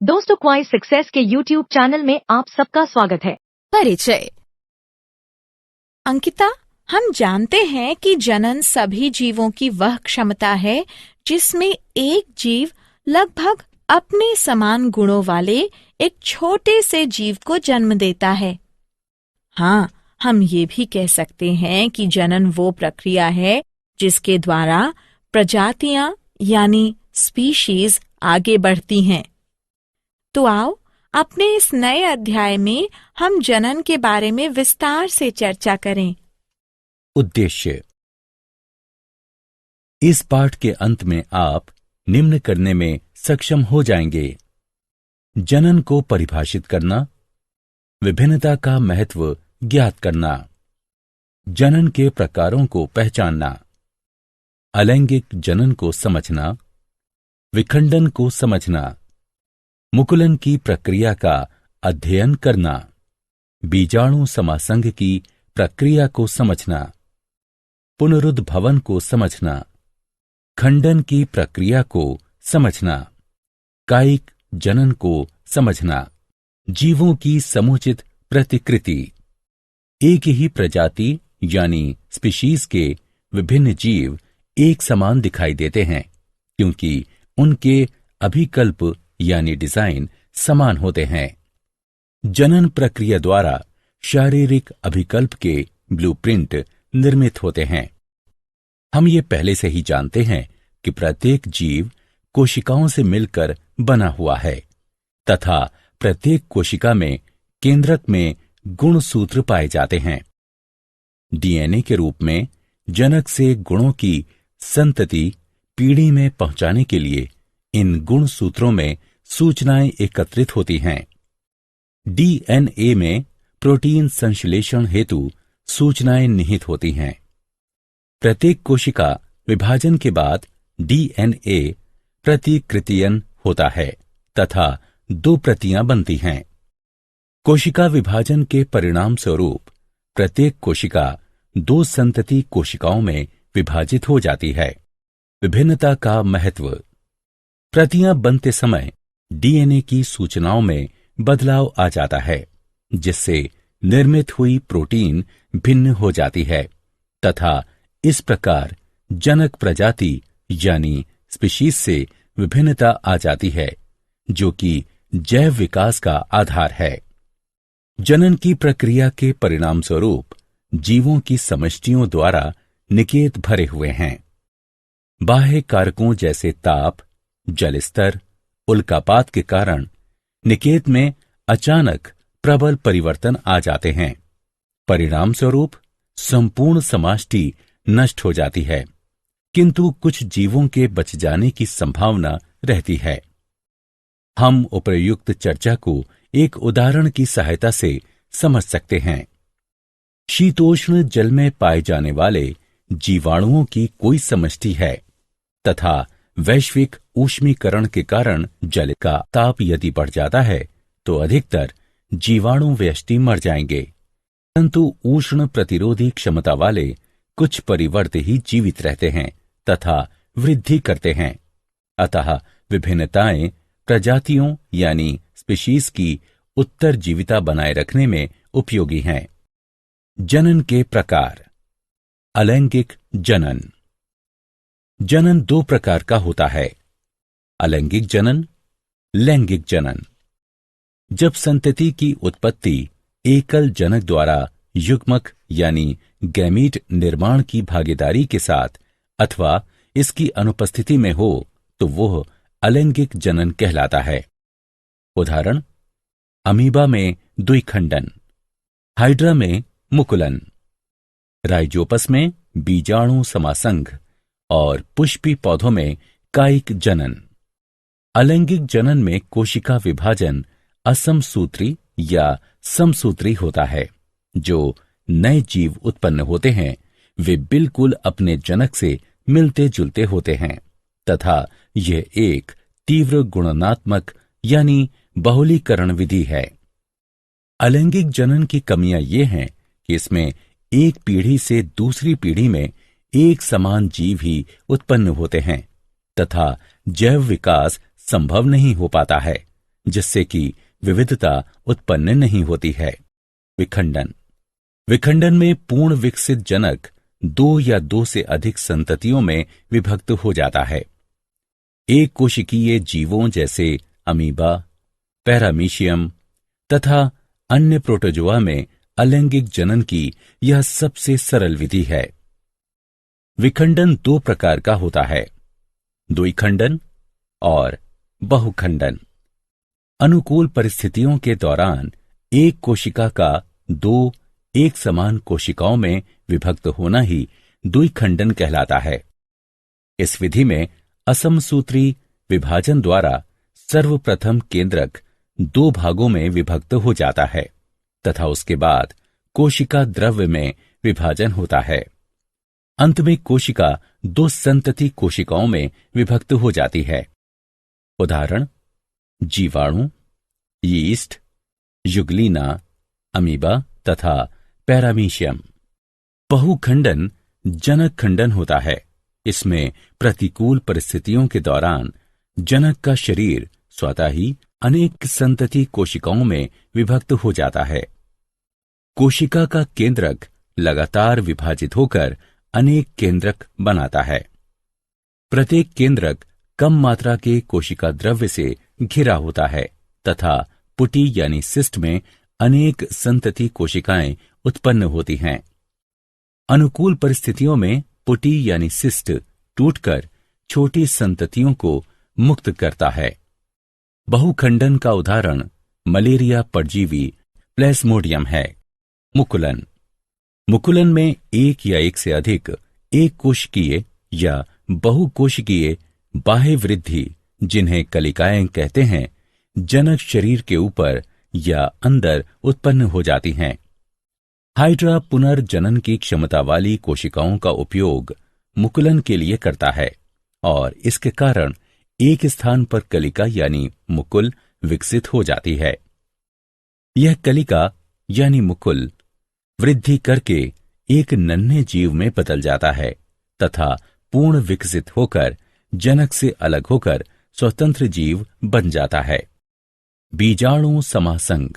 दोस्तों, क्वाइस सक्सेस के YouTube channel में आप सबका स्वागत है। परिचय। अंकिता, हम जानते हैं कि जनन सभी जीवों की वह क्षमता है जिसमें एक जीव लगभग अपने समान गुणों वाले एक छोटे से जीव को जन्म देता है। हाँ, हम ये भी कह सकते हैं कि जनन वो प्रक्रिया है जिसके द्वारा प्रजातियां यानी स्पीशीज आगे बढ़ती हैं। तो आओ, अपने इस नए अध्याय में हम जनन के बारे में विस्तार से चर्चा करें। उद्देश्य। इस पाठ के अंत में आप निम्न करने में सक्षम हो जाएंगे: जनन को परिभाषित करना, विभिन्नता का महत्व ज्ञात करना, जनन के प्रकारों को पहचानना, अलैंगिक जनन को समझना, विखंडन को समझना, मुकुलन की प्रक्रिया का अध्ययन करना, बीजाणु समासंग की प्रक्रिया को समझना, पुनरुद्भवन को समझना, खंडन की प्रक्रिया को समझना, कायिक जनन को समझना, जीवों की समुचित प्रतिकृति। एक ही प्रजाति यानी स्पीशीज के विभिन्न जीव एक समान दिखाई देते हैं क्योंकि उनके अभिकल्प यानी डिजाइन समान होते हैं। जनन प्रक्रिया द्वारा शारीरिक अभिकल्प के ब्लूप्रिंट निर्मित होते हैं। हम ये पहले से ही जानते हैं कि प्रत्येक जीव कोशिकाओं से मिलकर बना हुआ है तथा प्रत्येक कोशिका में केंद्रक में गुणसूत्र पाए जाते हैं। डीएनए के रूप में जनक से गुणों की संतति पीढ़ी में पहुंचाने के लिए इन गुणसूत्रों में सूचनाएं एकत्रित होती हैं। डीएनए में प्रोटीन संश्लेषण हेतु सूचनाएं निहित होती हैं। प्रत्येक कोशिका विभाजन के बाद डीएनए प्रतिकृतियन होता है तथा 2 प्रतियां बनती हैं। कोशिका विभाजन के परिणाम स्वरूप प्रत्येक कोशिका 2 संतति कोशिकाओं में विभाजित हो जाती है। विभिन्नता का महत्व। प्रतियां बनते समय डीएनए की सूचनाओं में बदलाव आ जाता है जिससे निर्मित हुई प्रोटीन भिन्न हो जाती है तथा इस प्रकार जनक प्रजाति यानी स्पीशीज से विभिन्नता आ जाती है जो कि जैव विकास का आधार है। जनन की प्रक्रिया के परिणाम स्वरूप जीवों की समष्टियों द्वारा निकेत भरे हुए हैं। बाह्य कारकों जैसे ताप, जल स्तर, उल्कापात के कारण निकेत में अचानक प्रबल परिवर्तन आ जाते हैं। परिणाम स्वरूप संपूर्ण समष्टि नष्ट हो जाती है किंतु कुछ जीवों के बच जाने की संभावना रहती है। हम उपर्युक्त चर्चा को एक उदाहरण की सहायता से समझ सकते हैं। शीतोष्ण जल में पाए जाने वाले जीवाणुओं की कोई समष्टि है तथा वैश्विक ऊष्मीकरण के कारण जल का ताप यदि बढ़ जाता है तो अधिकतर जीवाणु व्यष्टि मर जाएंगे, परंतु उष्ण प्रतिरोधी क्षमता वाले कुछ परिवर्त ही जीवित रहते हैं तथा वृद्धि करते हैं। अतः विभिन्नताएं प्रजातियों यानी स्पीशीज की उत्तरजीविता बनाए रखने में उपयोगी हैं। जनन के प्रकार। अलैंगिक जनन। जनन 2 प्रकार का होता है: अलैंगिक जनन, लैंगिक जनन। जब संतति की उत्पत्ति एकल जनक द्वारा युग्मक यानी गैमीट निर्माण की भागीदारी के साथ अथवा इसकी अनुपस्थिति में हो तो वह अलैंगिक जनन कहलाता है। उदाहरण: अमीबा में द्विखंडन, हाइड्रा में मुकुलन, राइजोपस में बीजाणु समासंग और पुष्पी पौधों में कायिक जनन। अलैंगिक जनन में कोशिका विभाजन असमसूत्री या समसूत्री होता है। जो नए जीव उत्पन्न होते हैं वे बिल्कुल अपने जनक से मिलते जुलते होते हैं तथा यह एक तीव्र गुणनात्मक यानी बहुलीकरण विधि है। अलैंगिक जनन की कमियां ये हैं कि इसमें एक पीढ़ी से दूसरी पीढ़ी में एक समान जीव ही उत्पन्न होते हैं तथा जैव विकास संभव नहीं हो पाता है, जिससे कि विविधता उत्पन्न नहीं होती है। विखंडन। विखंडन में पूर्ण विकसित जनक दो या दो से अधिक संततियों में विभक्त हो जाता है। एक कोशिकीय जीवों जैसे अमीबा, पैरामीशियम तथा अन्य प्रोटोजोआ में अलैंगिक जनन की यह सबसे सरल विधि है। विखंडन दो प्रकार का होता है, द्विखंडन और बहुखंडन। अनुकूल परिस्थितियों के दौरान एक कोशिका का दो एक समान कोशिकाओं में विभक्त होना ही द्विखंडन कहलाता है। इस विधि में असमसूत्री विभाजन द्वारा सर्वप्रथम केंद्रक दो भागों में विभक्त हो जाता है तथा उसके बाद कोशिका द्रव्य में विभाजन होता है। अंत में कोशिका दो संतति कोशिकाओं में विभक्त हो जाती है। उदाहरण: जीवाणु, यीस्ट, युगलीना, अमीबा तथा पैरामीशियम। बहुखंडन जनक खंडन होता है। इसमें प्रतिकूल परिस्थितियों के दौरान जनक का शरीर स्वतः ही अनेक संतति कोशिकाओं में विभक्त हो जाता है। कोशिका का केंद्रक लगातार विभाजित होकर अनेक केंद्रक बनाता है। प्रत्येक केंद्रक कम मात्रा के कोशिका द्रव्य से घिरा होता है तथा पुटी यानी सिस्ट में अनेक संतति कोशिकाएं उत्पन्न होती हैं। अनुकूल परिस्थितियों में पुटी यानी सिस्ट टूटकर छोटी संततियों को मुक्त करता है। बहुखंडन का उदाहरण मलेरिया परजीवी प्लेस्मोडियम है। मुकुलन। मुकुलन में एक या एक से अधिक एक कोशिकीय या बहुकोशिकीय बाह्य वृद्धि, जिन्हें कलिकाएं कहते हैं, जनक शरीर के ऊपर या अंदर उत्पन्न हो जाती हैं। हाइड्रा पुनर्जनन की क्षमता वाली कोशिकाओं का उपयोग मुकुलन के लिए करता है और इसके कारण एक स्थान पर कलिका यानी मुकुल विकसित हो जाती है। यह कलिका यानी मुकुल वृद्धि करके एक नन्हे जीव में बदल जाता है तथा पूर्ण विकसित होकर जनक से अलग होकर स्वतंत्र जीव बन जाता है। बीजाणु समासंग।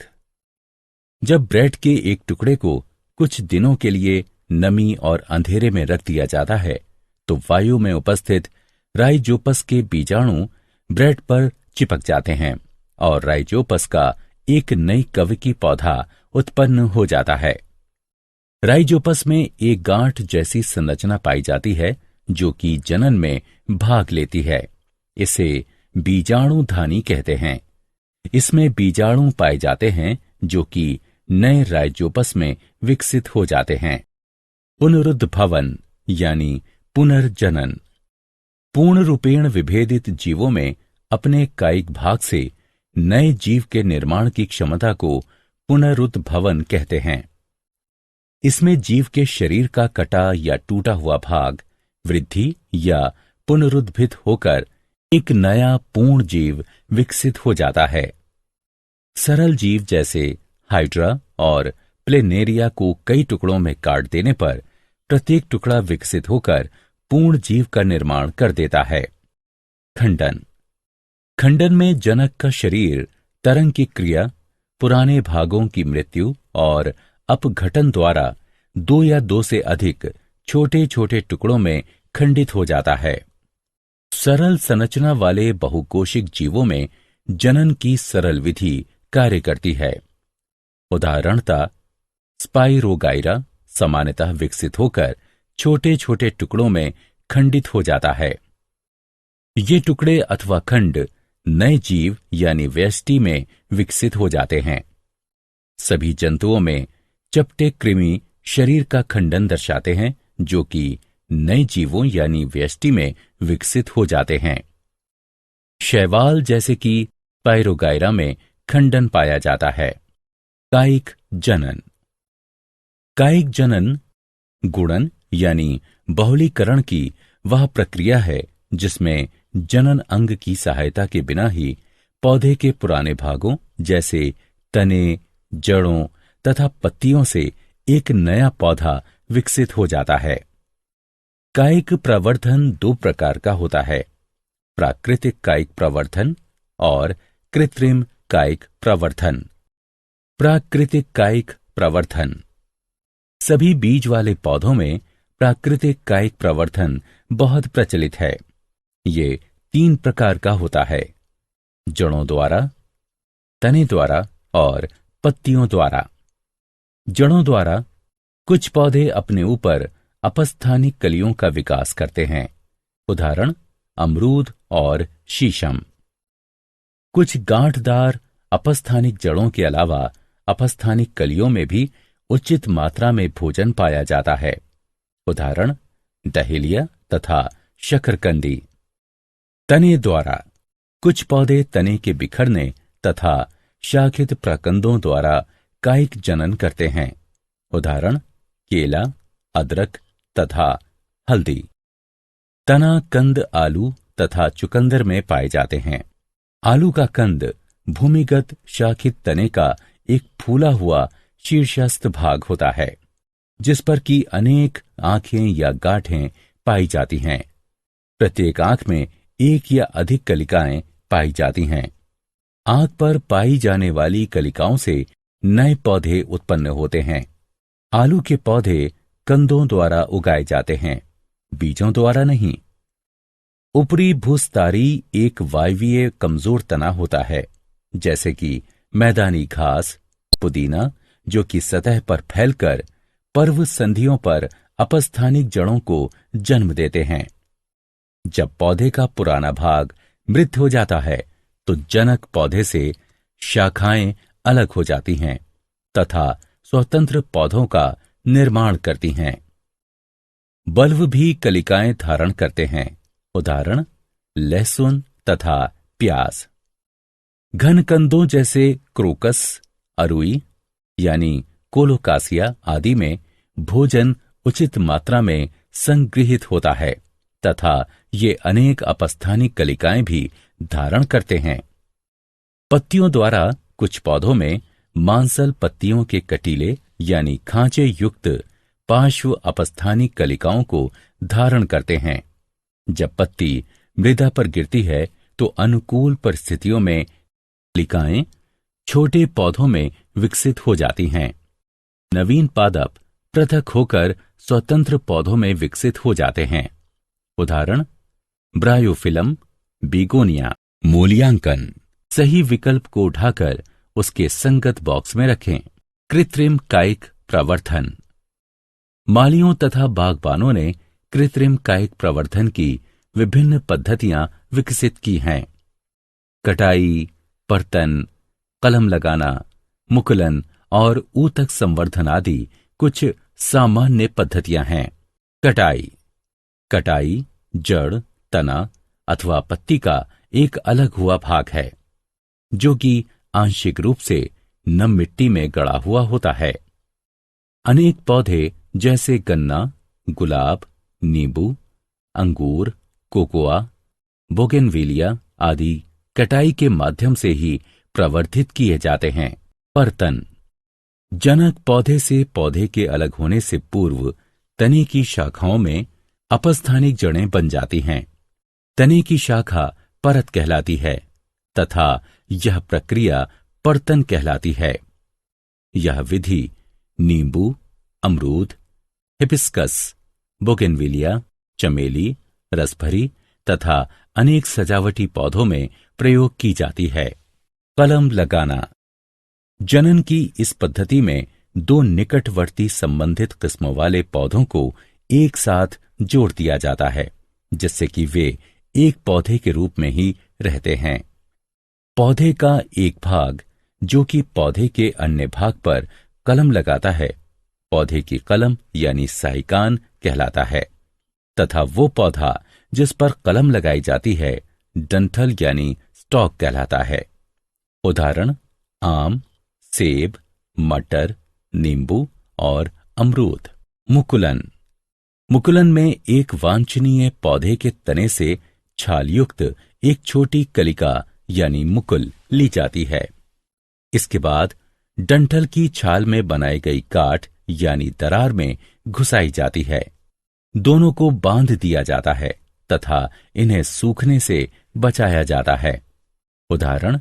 जब ब्रेड के एक टुकड़े को कुछ दिनों के लिए नमी और अंधेरे में रख दिया जाता है तो वायु में उपस्थित राइजोपस के बीजाणु ब्रेड पर चिपक जाते हैं और राइजोपस का एक नई कवकी पौधा उत्पन्न हो जाता है। राइजोपस में एक गांठ जैसी संरचना पाई जाती है जो कि जनन में भाग लेती है। इसे बीजाणुधानी कहते हैं। इसमें बीजाणु पाए जाते हैं जो कि नए राइजोपस में विकसित हो जाते हैं। पुनरुद्भवन यानी पुनर्जनन। पूर्ण रूपेण विभेदित जीवों में अपने कायिक भाग से नए जीव के निर्माण की क्षमता को पुनरुद्भवन कहते हैं। इसमें जीव के शरीर का कटा या टूटा हुआ भाग वृद्धि या पुनरुद्भित होकर एक नया पूर्ण जीव विकसित हो जाता है। सरल जीव जैसे हाइड्रा और प्लेनेरिया को कई टुकड़ों में काट देने पर प्रत्येक टुकड़ा विकसित होकर पूर्ण जीव का निर्माण कर देता है। खंडन। खंडन में जनक का शरीर तरंग की क्रिया, पुराने भागों की मृत्यु और अपघटन द्वारा दो या दो से अधिक छोटे छोटे टुकड़ों में खंडित हो जाता है। सरल संरचना वाले बहुकोशिक जीवों में जनन की सरल विधि कार्य करती है। उदाहरणतः स्पाइरोगाइरा सामान्यतः विकसित होकर छोटे छोटे टुकड़ों में खंडित हो जाता है। ये टुकड़े अथवा खंड नए जीव यानी व्यष्टि में विकसित हो जाते हैं। सभी जंतुओं में चपटे कृमि शरीर का खंडन दर्शाते हैं जो कि नए जीवों यानी व्यष्टि में विकसित हो जाते हैं। शैवाल जैसे कि पायरोगाइरा में खंडन पाया जाता है। कायिक जनन। कायिक जनन गुणन यानी बहुलीकरण की वह प्रक्रिया है जिसमें जनन अंग की सहायता के बिना ही पौधे के पुराने भागों जैसे तने, जड़ों तथा पत्तियों से एक नया पौधा विकसित हो जाता है। कायिक प्रवर्धन दो प्रकार का होता है, प्राकृतिक कायिक प्रवर्धन और कृत्रिम कायिक प्रवर्धन। प्राकृतिक कायिक प्रवर्धन। सभी बीज वाले पौधों में प्राकृतिक कायिक प्रवर्धन बहुत प्रचलित है। ये 3 प्रकार का होता है: जड़ों द्वारा, तने द्वारा और पत्तियों द्वारा। जड़ों द्वारा कुछ पौधे अपने ऊपर अपस्थानिक कलियों का विकास करते हैं, उदाहरण अमरूद और शीशम। कुछ गांठदार अपस्थानिक जड़ों के अलावा अपस्थानिक कलियों में भी उचित मात्रा में भोजन पाया जाता है, उदाहरण डहेलिया तथा शकरकंदी। तने द्वारा कुछ पौधे तने के बिखरने तथा शाखित प्रकंदों द्वारा कायिक जनन करते हैं, उदाहरण केला, अदरक तथा हल्दी। तना कंद आलू तथा चुकंदर में पाए जाते हैं। आलू का कंद भूमिगत शाखित तने का एक फूला हुआ शीर्षस्थ भाग होता है, जिस पर की अनेक आंखें या गांठें पाई जाती हैं। प्रत्येक आंख में 1 या अधिक कलिकाएं पाई जाती हैं। आंख पर पाई जाने वाली कलिकाओं से नए पौधे उत्पन्न होते हैं। आलू के पौधे कंदों द्वारा उगाए जाते हैं, बीजों द्वारा नहीं। ऊपरी भूस्तारी एक वायवीय कमजोर तना होता है, जैसे कि मैदानी घास, पुदीना, जो कि सतह पर फैलकर पर्व संधियों पर अपस्थानिक जड़ों को जन्म देते हैं। जब पौधे का पुराना भाग मृत हो जाता है तो जनक पौधे से शाखाएं अलग हो जाती हैं तथा स्वतंत्र पौधों का निर्माण करती हैं। बल्ब भी कलिकाएं धारण करते हैं, उदाहरण लहसुन तथा प्याज। घन कंदों जैसे क्रोकस, अरुई यानी कोलोकासिया आदि में भोजन उचित मात्रा में संगृहित होता है तथा ये अनेक अपस्थानिक कलिकाएं भी धारण करते हैं। पत्तियों द्वारा कुछ पौधों में मांसल पत्तियों के कटीले यानी खांचे युक्त पार्श्व अपस्थानिक कलिकाओं को धारण करते हैं। जब पत्ती मृदा पर गिरती है तो अनुकूल परिस्थितियों में कलिकाएं छोटे पौधों में विकसित हो जाती हैं। नवीन पादप पृथक होकर स्वतंत्र पौधों में विकसित हो जाते हैं, उदाहरण ब्रायोफिलम, बिगोनिया। मूल्यांकन: सही विकल्प को उठाकर उसके संगत बॉक्स में रखें। कृत्रिम कायिक प्रवर्धन: मालियों तथा बागबानों ने कृत्रिम कायिक प्रवर्धन की विभिन्न पद्धतियां विकसित की हैं। कटाई, पर्तन, कलम लगाना, मुकुलन और ऊतक संवर्धन आदि कुछ सामान्य पद्धतियां हैं। कटाई जड़, तना अथवा पत्ती का एक अलग हुआ भाग है, जो कि आंशिक रूप से नम मिट्टी में गड़ा हुआ होता है। अनेक पौधे जैसे गन्ना, गुलाब, नींबू, अंगूर, कोकोआ, बोगेनविलिया आदि कटाई के माध्यम से ही प्रवर्धित किए जाते हैं। पर्तन: जनक पौधे से पौधे के अलग होने से पूर्व तने की शाखाओं में अपस्थानिक जड़ें बन जाती हैं। तने की शाखा परत कहलाती है तथा यह प्रक्रिया पर्तन कहलाती है। यह विधि नींबू, अमरूद, हिबिस्कस, बोगेनविलिया, चमेली, रसभरी तथा अनेक सजावटी पौधों में प्रयोग की जाती है। कलम लगाना: जनन की इस पद्धति में 2 निकटवर्ती संबंधित किस्मों वाले पौधों को एक साथ जोड़ दिया जाता है, जिससे कि वे एक पौधे के रूप में ही रहते हैं। पौधे का एक भाग जो कि पौधे के अन्य भाग पर कलम लगाता है, पौधे की कलम यानी साइकान कहलाता है, तथा वो पौधा जिस पर कलम लगाई जाती है डंठल यानी स्टॉक कहलाता है। उदाहरण आम, सेब, मटर, नींबू और अमरूद। मुकुलन में एक वांछनीय पौधे के तने से छालयुक्त एक छोटी कलिका यानी मुकुल ली जाती है। इसके बाद डंठल की छाल में बनाई गई गांठ यानी दरार में घुसाई जाती है। दोनों को बांध दिया जाता है तथा इन्हें सूखने से बचाया जाता है। उदाहरण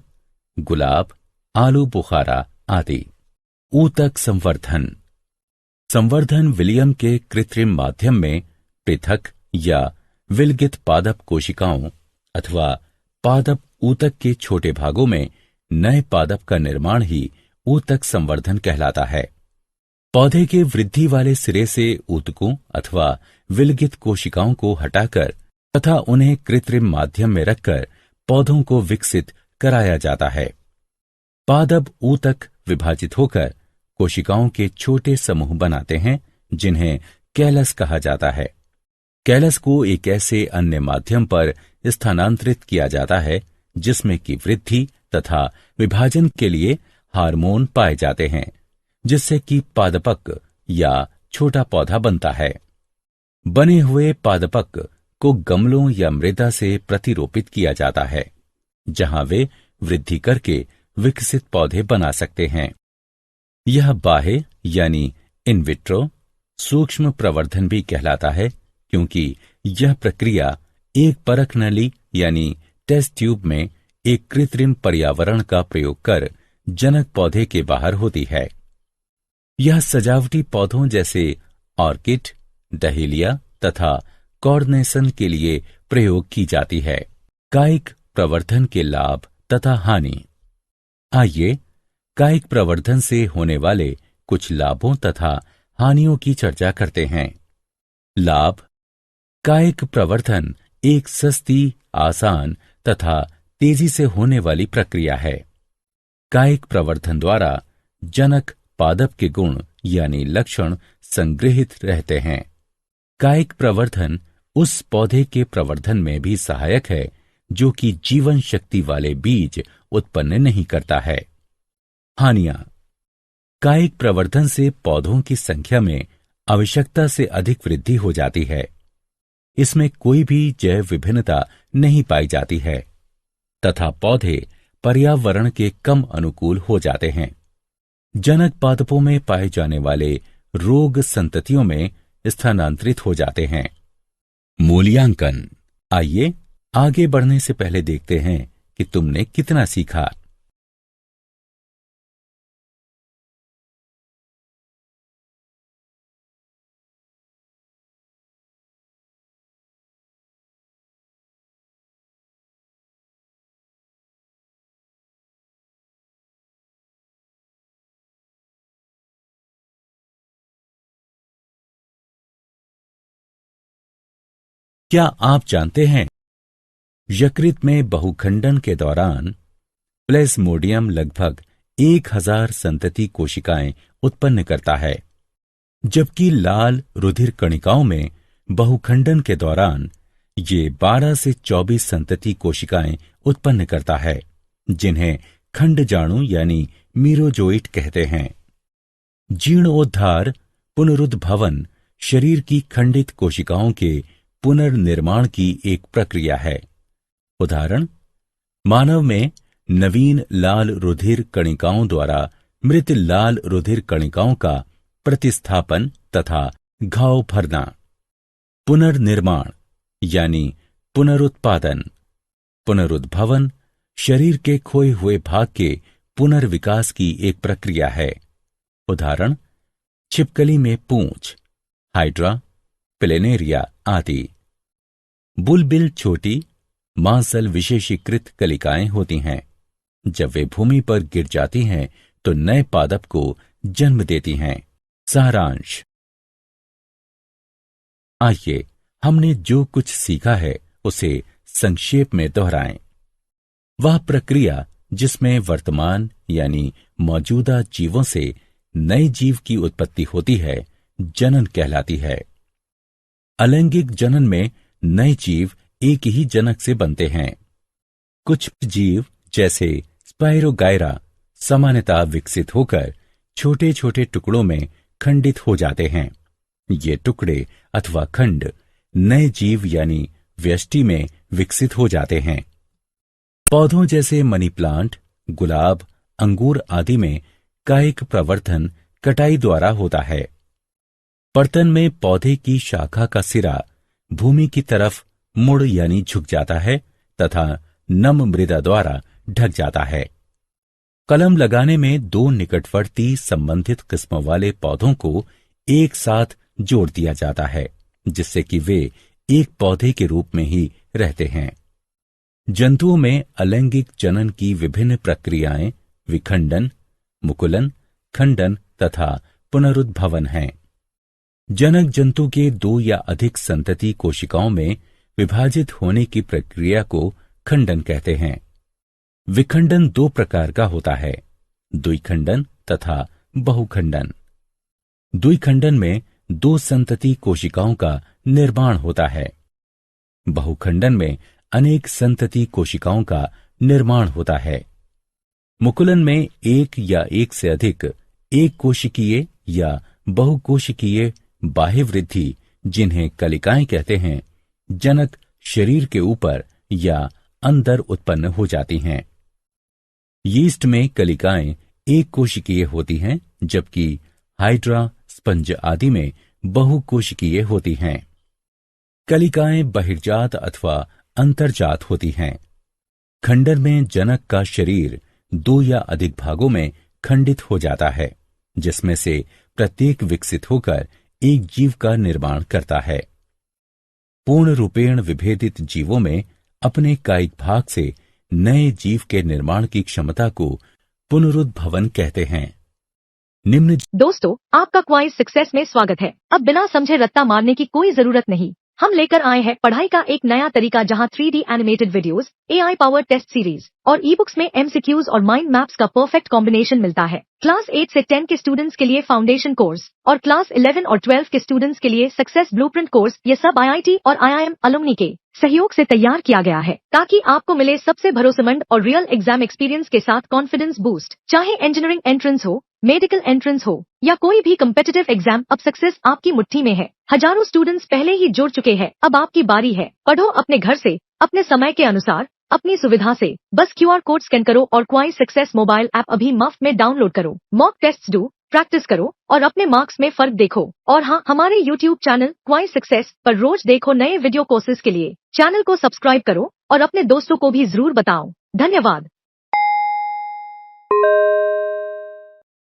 गुलाब, आलू बुखारा आदि। ऊतक संवर्धन। संवर्धन विलियम के कृत्रिम माध्यम में पृथक या विलगित पादप कोशिकाओं अथवा पादप ऊतक के छोटे भागों में नए पादप का निर्माण ही ऊतक संवर्धन कहलाता है। पौधे के वृद्धि वाले सिरे से ऊतकों अथवा विलगित कोशिकाओं को हटाकर तथा उन्हें कृत्रिम माध्यम में रखकर पौधों को विकसित कराया जाता है। पादप ऊतक विभाजित होकर कोशिकाओं के छोटे समूह बनाते हैं जिन्हें कैलस कहा जाता है। कैलस को एक ऐसे अन्य माध्यम पर स्थानांतरित किया जाता है जिसमें कि वृद्धि तथा विभाजन के लिए हार्मोन पाए जाते हैं, जिससे कि पादपक या छोटा पौधा बनता है। बने हुए पादपक को गमलों या मृदा से प्रतिरोपित किया जाता है, जहां वे वृद्धि करके विकसित पौधे बना सकते हैं। यह बाह्य यानी इन विट्रो सूक्ष्म प्रवर्धन भी कहलाता है, क्योंकि यह प्रक्रिया एक परख नली यानी टेस्ट ट्यूब में एक कृत्रिम पर्यावरण का प्रयोग कर जनक पौधे के बाहर होती है। यह सजावटी पौधों जैसे ऑर्किड, डहेलिया तथा कॉर्नेसन के लिए प्रयोग की जाती है। कायिक प्रवर्धन के लाभ तथा हानि। आइए कायिक प्रवर्धन से होने वाले कुछ लाभों तथा हानियों की चर्चा करते हैं। लाभ। कायिक प्रवर्धन एक सस्ती, आसान तथा तेजी से होने वाली प्रक्रिया है। कायिक प्रवर्धन द्वारा जनक पादप के गुण यानी लक्षण संग्रहित रहते हैं। कायिक प्रवर्धन उस पौधे के प्रवर्धन में भी सहायक है जो कि जीवन शक्ति वाले बीज उत्पन्न नहीं करता है। हानियां। कायिक प्रवर्धन से पौधों की संख्या में आवश्यकता से अधिक वृद्धि हो जाती है। इसमें कोई भी जैव विभिन्नता नहीं पाई जाती है तथा पौधे पर्यावरण के कम अनुकूल हो जाते हैं। जनक पादपों में पाए जाने वाले रोग संततियों में स्थानांतरित हो जाते हैं। मूल्यांकन। आइए आगे बढ़ने से पहले देखते हैं कि तुमने कितना सीखा। क्या आप जानते हैं यकृत में बहुखंडन के दौरान प्लेज्मोडियम लगभग 1000 संतति कोशिकाएं उत्पन्न करता है, जबकि लाल रुधिर कणिकाओं में बहुखंडन के दौरान ये 12 से 24 संतति कोशिकाएं उत्पन्न करता है, जिन्हें खंडजाणु यानी मीरोजोइट कहते हैं। जीर्णोद्धार पुनरुद्भवन शरीर की खंडित कोशिकाओं के पुनर्निर्माण की एक प्रक्रिया है। उदाहरण, मानव में नवीन लाल रुधिर कणिकाओं द्वारा मृत लाल रुधिर कणिकाओं का प्रतिस्थापन तथा घाव भरना। पुनर्निर्माण यानी पुनरुत्पादन। पुनरुद्भवन शरीर के खोए हुए भाग के पुनर्विकास की एक प्रक्रिया है। उदाहरण, छिपकली में पूंछ, हाइड्रा, प्लेनेरिया आदि। बुलबिल छोटी मांसल विशेषीकृत कलिकाएं होती हैं। जब वे भूमि पर गिर जाती हैं तो नए पादप को जन्म देती हैं। सारांश। आइए हमने जो कुछ सीखा है उसे संक्षेप में दोहराएं। वह प्रक्रिया जिसमें वर्तमान यानी मौजूदा जीवों से नए जीव की उत्पत्ति होती है, जनन कहलाती है। अलैंगिक जनन में नए जीव एक ही जनक से बनते हैं। कुछ जीव जैसे स्पाइरोगायरा सामान्यतः विकसित होकर छोटे छोटे टुकड़ों में खंडित हो जाते हैं। ये टुकड़े अथवा खंड नए जीव यानी व्यष्टि में विकसित हो जाते हैं। पौधों जैसे मनी प्लांट, गुलाब, अंगूर आदि में कायिक प्रवर्धन कटाई द्वारा होता है। पर्तन में पौधे की शाखा का सिरा भूमि की तरफ मुड़ यानी झुक जाता है तथा नम मृदा द्वारा ढक जाता है। कलम लगाने में दो निकटवर्ती संबंधित किस्मों वाले पौधों को एक साथ जोड़ दिया जाता है, जिससे कि वे एक पौधे के रूप में ही रहते हैं। जंतुओं में अलैंगिक जनन की विभिन्न प्रक्रियाएं विखंडन, मुकुलन, खंडन तथा पुनरुद्भवन हैं। जनक जंतु के दो या अधिक संतति कोशिकाओं में विभाजित होने की प्रक्रिया को खंडन कहते हैं। विखंडन दो प्रकार का होता है, द्विखंडन तथा बहुखंडन। द्विखंडन में दो संतति कोशिकाओं का निर्माण होता है। बहुखंडन में अनेक संतति कोशिकाओं का निर्माण होता है। मुकुलन में एक या एक से अधिक एक कोशिकीय या बहुकोशिकीय बाह्य वृद्धि, जिन्हें कलिकाएं कहते हैं, जनक शरीर के ऊपर या अंदर उत्पन्न हो जाती हैं। यीस्ट में कलिकाएं एक कोशिकीय होती हैं, जबकि हाइड्रा, स्पंज आदि में बहुकोशिकीय होती हैं। कलिकाएं बहिर्जात अथवा अंतर्जात होती हैं। खंडन में जनक का शरीर दो या अधिक भागों में खंडित हो जाता है, जिसमें से प्रत्येक विकसित होकर एक जीव का निर्माण करता है। पूर्ण रूपेण विभेदित जीवों में अपने कायिक भाग से नए जीव के निर्माण की क्षमता को पुनरुद्भवन कहते हैं। निम्न दोस्तों, आपका क्वाइज सक्सेस में स्वागत है। अब बिना समझे रट्टा मारने की कोई जरूरत नहीं। हम लेकर आए हैं पढ़ाई का एक नया तरीका, जहां 3D animated videos, AI powered test series और ई बुक्स में MCQs और माइंड मैप्स का परफेक्ट कॉम्बिनेशन मिलता है। क्लास 8 से 10 के स्टूडेंट्स के लिए फाउंडेशन कोर्स और क्लास 11 और 12 के स्टूडेंट्स के लिए सक्सेस ब्लूप्रिंट कोर्स, ये सब IIT और IIM अलुमनी के सहयोग से तैयार किया गया है, ताकि आपको मिले सबसे भरोसेमंद और रियल एग्जाम एक्सपीरियंस के साथ कॉन्फिडेंस बूस्ट। चाहे इंजीनियरिंग एंट्रेंस हो, मेडिकल एंट्रेंस हो या कोई भी कम्पिटिटिव एग्जाम, अब सक्सेस आपकी मुट्ठी में है। हजारों स्टूडेंट्स पहले ही जुड़ चुके हैं, अब आपकी बारी है। पढ़ो अपने घर से, अपने समय के अनुसार, अपनी सुविधा से। बस QR कोड स्कैन करो और क्वाइज सक्सेस मोबाइल ऐप अभी मुफ्त में डाउनलोड करो। मॉक टेस्ट्स दो, प्रैक्टिस करो और अपने मार्क्स में फर्क देखो। और हाँ, हमारे YouTube चैनल क्वाइज सक्सेस पर रोज देखो नए वीडियो कोर्सेज के लिए। चैनल को सब्सक्राइब करो और अपने दोस्तों को भी जरूर बताओ। धन्यवाद।